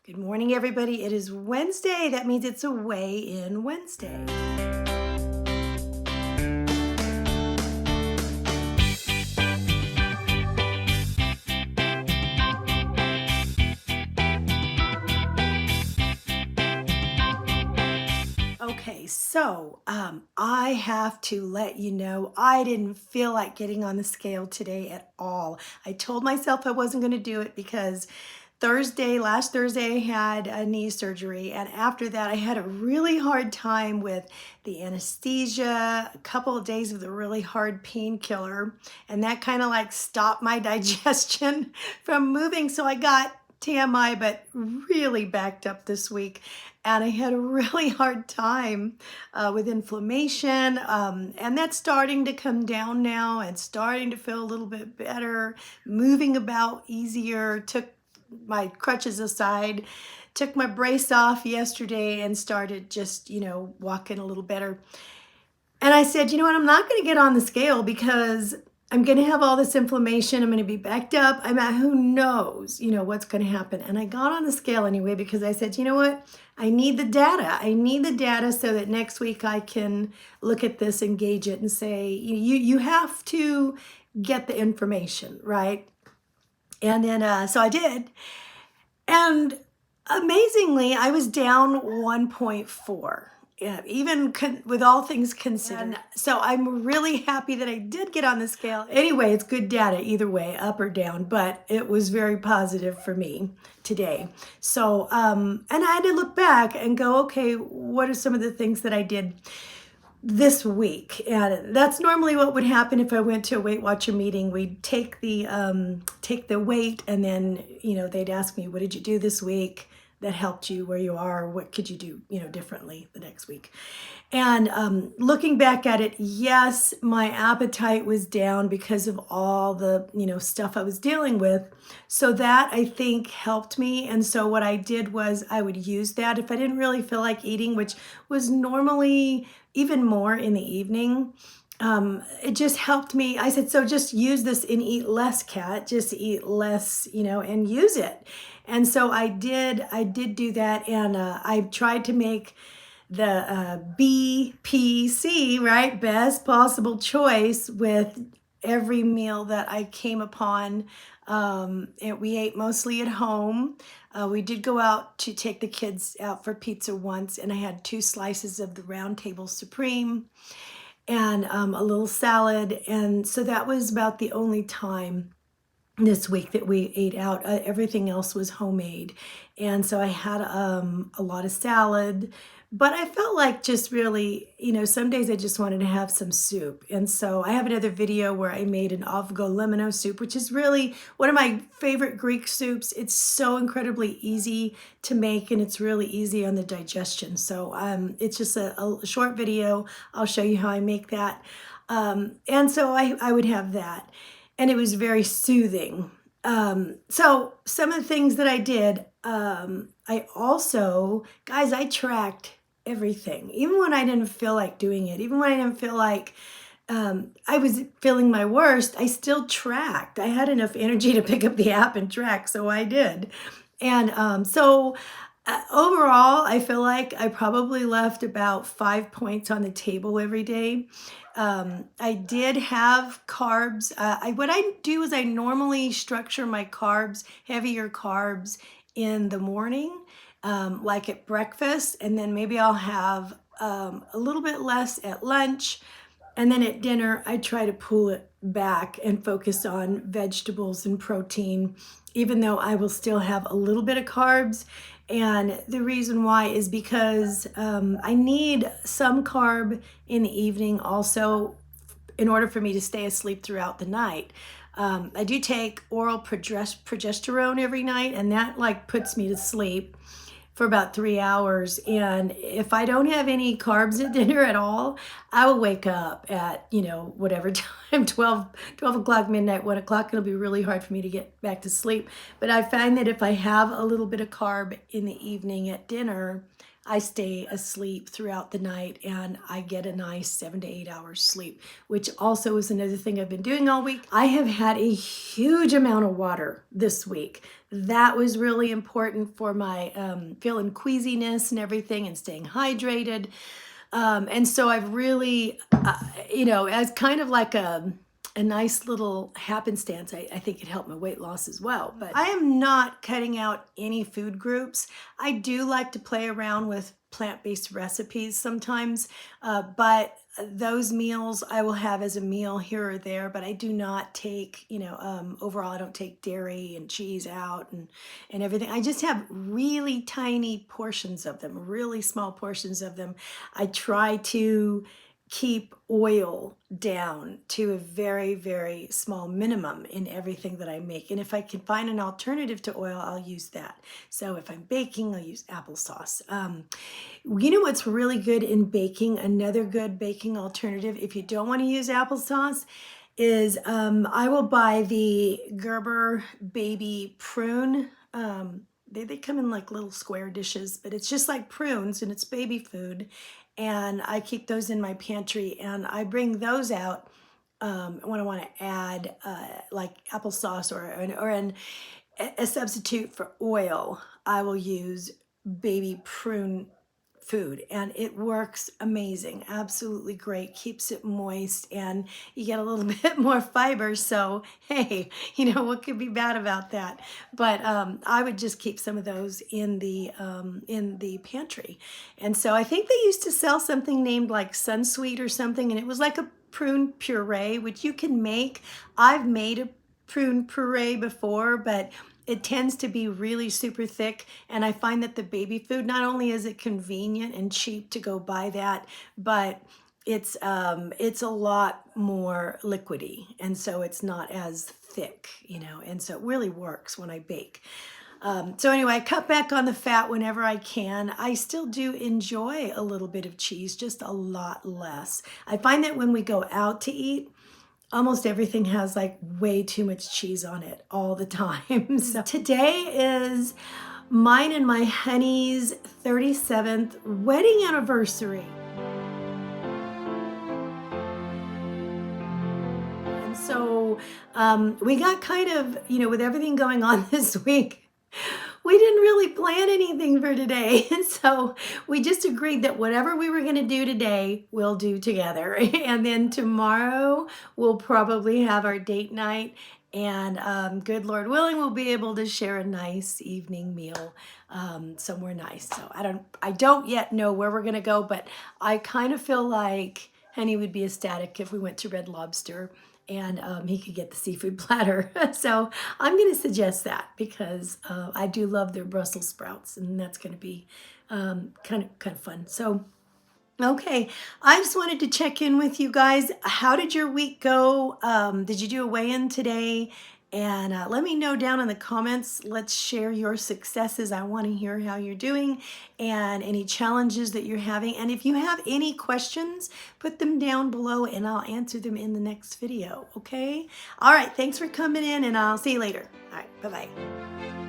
Good morning, everybody. It is Wednesday. That means it's a weigh-in Wednesday. Okay, so I have to let you know I didn't feel like getting on the scale today at all. I told myself I wasn't going to do it because last Thursday, I had a knee surgery, and after that, I had a really hard time with the anesthesia, a couple of days of the really hard painkiller, and that kind of like stopped my digestion from moving. So I got TMI, but really backed up this week. And I had a really hard time with inflammation. And that's starting to come down now and starting to feel a little bit better, moving about easier. Took my crutches aside, took my brace off yesterday and started just, walking a little better. And I said, you know what, I'm not going to get on the scale because I'm going to have all this inflammation. I'm going to be backed up. Who knows, what's going to happen. And I got on the scale anyway because I said, you know what, I need the data. I need the data so that next week I can look at this and gauge it and say, you have to get the information, right? And then, so I did. And amazingly, I was down 1.4. Yeah, even with all things considered. And so I'm really happy that I did get on the scale. Anyway, it's good data either way, up or down, but it was very positive for me today. So, and I had to look back and go, okay, what are some of the things that I did this week? And that's normally what would happen if I went to a Weight Watcher meeting. We'd take the weight, and then they'd ask me, what did you do this week that helped you where you are? What could you do differently the next week? And looking back at it, yes, my appetite was down because of all the stuff I was dealing with. So that, I think, helped me. And so what I did was I would use that if I didn't really feel like eating, which was normally even more in the evening. It just helped me. I said, so just use this and eat less, Kat. Just eat less, and use it. And so I did do that. And I tried to make the BPC, right? Best possible choice with every meal that I came upon. We ate mostly at home. We did go out to take the kids out for pizza once, and I had 2 slices of the Round Table Supreme and a little salad. And so that was about the only time this week that we ate out. Everything else was homemade. And so I had a lot of salad, but I felt like just really, some days I just wanted to have some soup. And so I have another video where I made an avgolemino soup, which is really one of my favorite Greek soups. It's so incredibly easy to make, and it's really easy on the digestion. So it's just a short video. I'll show you how I make that. And so I would have that. And it was very soothing. So some of the things that I did, I also, guys, I tracked everything. Even when I didn't feel like doing it, even when I didn't feel like I was feeling my worst, I still tracked. I had enough energy to pick up the app and track, so I did. And so overall, I feel like I probably left about 5 points on the table every day. I did have carbs. What I do is I normally structure my carbs, heavier carbs, in the morning, like at breakfast, and then maybe I'll have a little bit less at lunch. And then at dinner, I try to pull it back and focus on vegetables and protein, even though I will still have a little bit of carbs. And the reason why is because I need some carb in the evening also in order for me to stay asleep throughout the night. I do take oral progesterone every night, and that puts me to sleep for about 3 hours. And if I don't have any carbs at dinner at all, I will wake up at, whatever time, 12 o'clock, midnight, 1 o'clock. It'll be really hard for me to get back to sleep. But I find that if I have a little bit of carb in the evening at dinner, I stay asleep throughout the night and I get a nice 7 to 8 hours sleep, which also is another thing I've been doing all week. I have had a huge amount of water this week. That was really important for my feeling queasiness and everything and staying hydrated. And so I've really, as kind of like a nice little happenstance, I think it helped my weight loss as well. But I am not cutting out any food groups. I do like to play around with plant-based recipes sometimes, but those meals I will have as a meal here or there, but I do not take, overall I don't take dairy and cheese out and everything. I just have really tiny portions of them, really small portions of them. I try to keep oil down to a very, very small minimum in everything that I make. And if I can find an alternative to oil, I'll use that. So if I'm baking, I'll use applesauce. You know what's really good in baking? Another good baking alternative, if you don't want to use applesauce, is I will buy the Gerber baby prune. They come in like little square dishes, but it's just like prunes and it's baby food. And I keep those in my pantry and I bring those out when I want to add like applesauce or a substitute for oil. I will use baby prune food and it works amazing, absolutely great, keeps it moist and you get a little bit more fiber. So hey, what could be bad about that? But I would just keep some of those in the pantry. And so I think they used to sell something named like Sunsweet or something, and it was like a prune puree, which you can make. I've made a prune puree before, but it tends to be really super thick, and I find that the baby food, not only is it convenient and cheap to go buy that, but it's a lot more liquidy, and so it's not as thick, and so it really works when I bake. So anyway, I cut back on the fat whenever I can. I still do enjoy a little bit of cheese, just a lot less. I find that when we go out to eat, almost everything has like way too much cheese on it all the time. So today is mine and my honey's 37th wedding anniversary. And so we got kind of, with everything going on this week, we didn't really plan anything for today. And so we just agreed that whatever we were going to do today, we'll do together. And then tomorrow we'll probably have our date night. And good Lord willing, we'll be able to share a nice evening meal somewhere nice. So I don't yet know where we're going to go, but I kind of feel like Honey would be ecstatic if we went to Red Lobster and he could get the seafood platter. So I'm going to suggest that because I do love their Brussels sprouts, and that's going to be kind of fun. So, okay, I just wanted to check in with you guys. How did your week go? Did you do a weigh-in today? And let me know down in the comments. Let's share your successes. I want to hear how you're doing and any challenges that you're having. And if you have any questions, put them down below and I'll answer them in the next video, okay? All right, thanks for coming in and I'll see you later. All right, bye-bye.